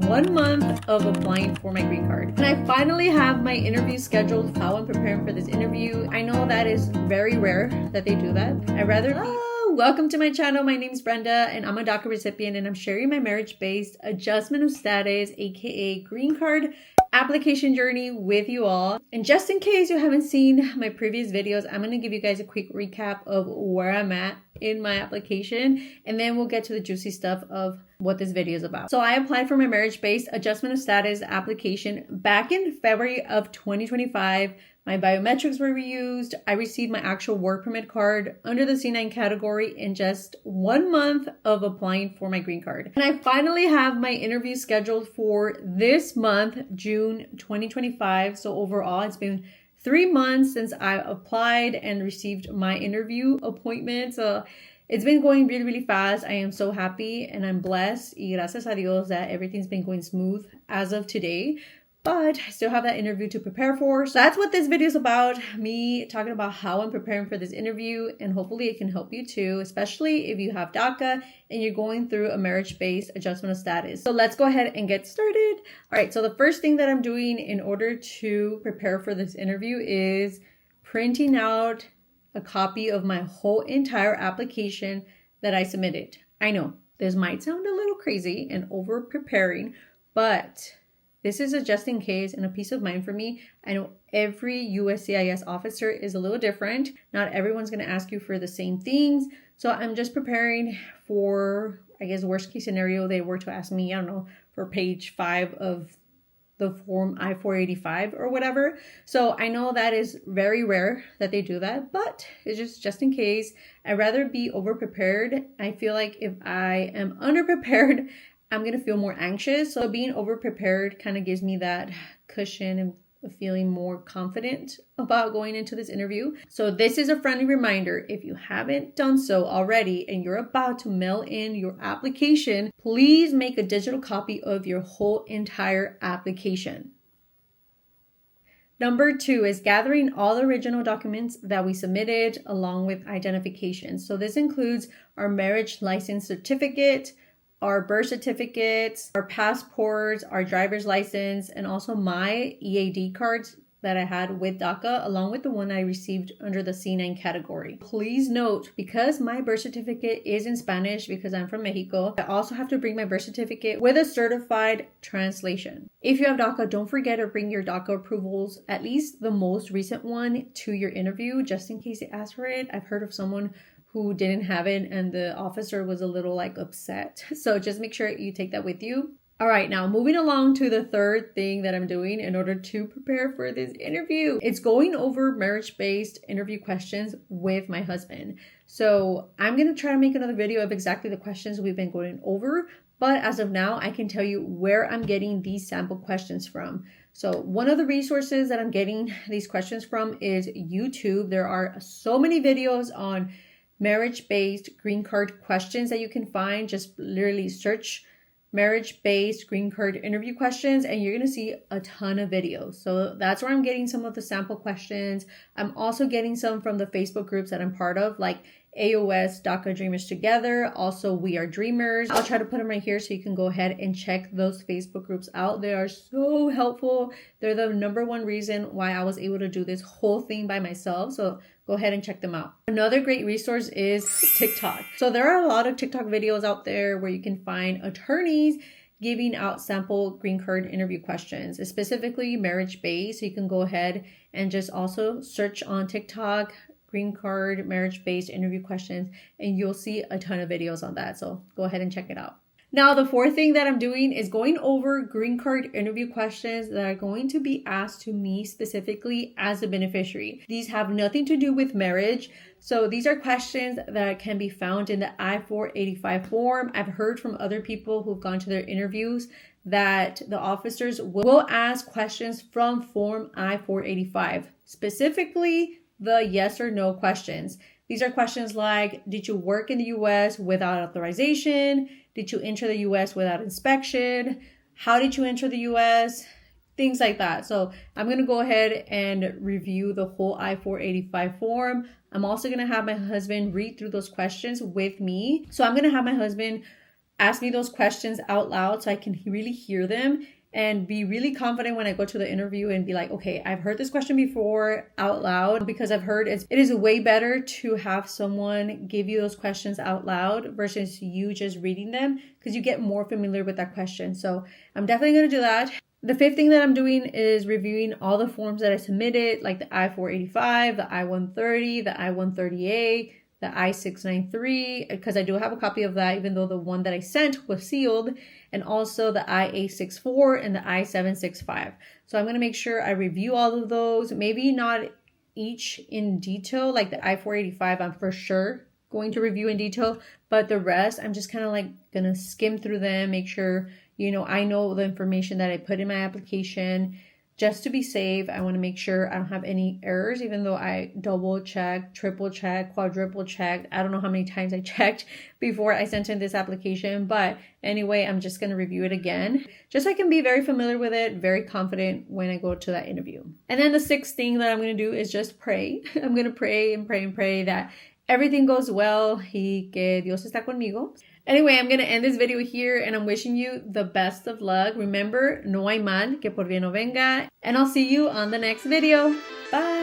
1 month of applying for my green card. And I finally have my interview scheduled. How I'm preparing for this interview. I know that is very rare that they do that. I'd rather be... Welcome to my channel. My name is Brenda and I'm a DACA recipient and I'm sharing my marriage-based adjustment of status, aka green card application journey with you all. And just in case you haven't seen my previous videos, I'm going to give you guys a quick recap of where I'm at in my application, and then we'll get to the juicy stuff of what this video is about. So I applied for my marriage-based adjustment of status application back in February of 2025. My biometrics were reused. I received my actual work permit card under the C9 category in just 1 month of applying for my green card. And I finally have my interview scheduled for this month, June 2025. So overall, it's been 3 months since I applied and received my interview appointment. So it's been going really, really fast. I am so happy and I'm blessed. Y gracias a Dios that everything's been going smooth as of today. But I still have that interview to prepare for. So that's what this video is about. Me talking about how I'm preparing for this interview. And hopefully it can help you too, especially if you have DACA and you're going through a marriage-based adjustment of status. So let's go ahead and get started. All right, so the first thing that I'm doing in order to prepare for this interview is printing out a copy of my whole entire application that I submitted. I know this might sound a little crazy and over preparing, but this is a just in case and a peace of mind for me. I know every USCIS officer is a little different. Not everyone's going to ask you for the same things. So I'm just preparing for, I guess, worst case scenario, they were to ask me, I don't know, for page 5 of the form I-485 or whatever. So I know that is very rare that they do that, but it's just in case. I'd rather be over prepared. I feel like if I am under prepared, I'm going to feel more anxious. So being over prepared kind of gives me that cushion and feeling more confident about going into this interview. So this is a friendly reminder. If you haven't done so already and you're about to mail in your application, please make a digital copy of your whole entire application. Number 2 is gathering all the original documents that we submitted along with identification. So this includes our marriage license certificate, our birth certificates, our passports, our driver's license, and also my EAD cards that I had with DACA, along with the one I received under the C9 category. Please note, because my birth certificate is in Spanish because I'm from Mexico, I also have to bring my birth certificate with a certified translation. If you have DACA, don't forget to bring your DACA approvals, at least the most recent one, to your interview, just in case they ask for it. I've heard of someone who didn't have it and the officer was a little upset. So just make sure you take that with you. All right, now moving along to the third thing that I'm doing in order to prepare for this interview. It's going over marriage-based interview questions with my husband. So I'm going to try to make another video of exactly the questions we've been going over. But as of now, I can tell you where I'm getting these sample questions from. So one of the resources that I'm getting these questions from is YouTube. There are so many videos on marriage-based green card questions that you can find. Just literally search marriage-based green card interview questions and you're going to see a ton of videos. So that's where I'm getting some of the sample questions. I'm also getting some from the Facebook groups that I'm part of, like AOS DACA Dreamers Together, also We Are Dreamers. I'll try to put them right here so you can go ahead and check those Facebook groups out. They are so helpful. They're the #1 reason why I was able to do this whole thing by myself. So go ahead and check them out. Another great resource is TikTok. So there are a lot of TikTok videos out there where you can find attorneys giving out sample green card interview questions, specifically marriage-based. So you can go ahead and just also search on TikTok green card marriage-based interview questions and you'll see a ton of videos on that. So go ahead and check it out. Now, the fourth thing that I'm doing is going over green card interview questions that are going to be asked to me specifically as a beneficiary. These have nothing to do with marriage. So these are questions that can be found in the I-485 form. I've heard from other people who've gone to their interviews that the officers will ask questions from form I-485, specifically the yes or no questions. These are questions like, did you work in the U.S. without authorization? Did you enter the U.S. without inspection? How did you enter the U.S.? Things like that. So I'm going to go ahead and review the whole I-485 form. I'm also going to have my husband read through those questions with me. So I'm going to have my husband ask me those questions out loud so I can really hear them and be really confident when I go to the interview and be like, okay, I've heard this question before out loud, because I've heard it is way better to have someone give you those questions out loud versus you just reading them, because you get more familiar with that question. So I'm definitely going to do that. The fifth thing that I'm doing is reviewing all the forms that I submitted, like the I-485, the I-130, the I-130A, the I-693, because I do have a copy of that, even though the one that I sent was sealed, and also the I-864 and the I-765. So I'm going to make sure I review all of those, maybe not each in detail, like the I-485 I'm for sure going to review in detail, but the rest I'm just kind of like going to skim through them, make sure, I know the information that I put in my application. Just to be safe, I want to make sure I don't have any errors, even though I double checked, triple checked, quadruple checked. I don't know how many times I checked before I sent in this application. But anyway, I'm just going to review it again, just so I can be very familiar with it, very confident when I go to that interview. And then the sixth thing that I'm going to do is just pray. I'm going to pray and pray and pray that everything goes well, y que Dios está conmigo. Anyway, I'm going to end this video here, and I'm wishing you the best of luck. Remember, no hay mal que por bien no venga. And I'll see you on the next video. Bye!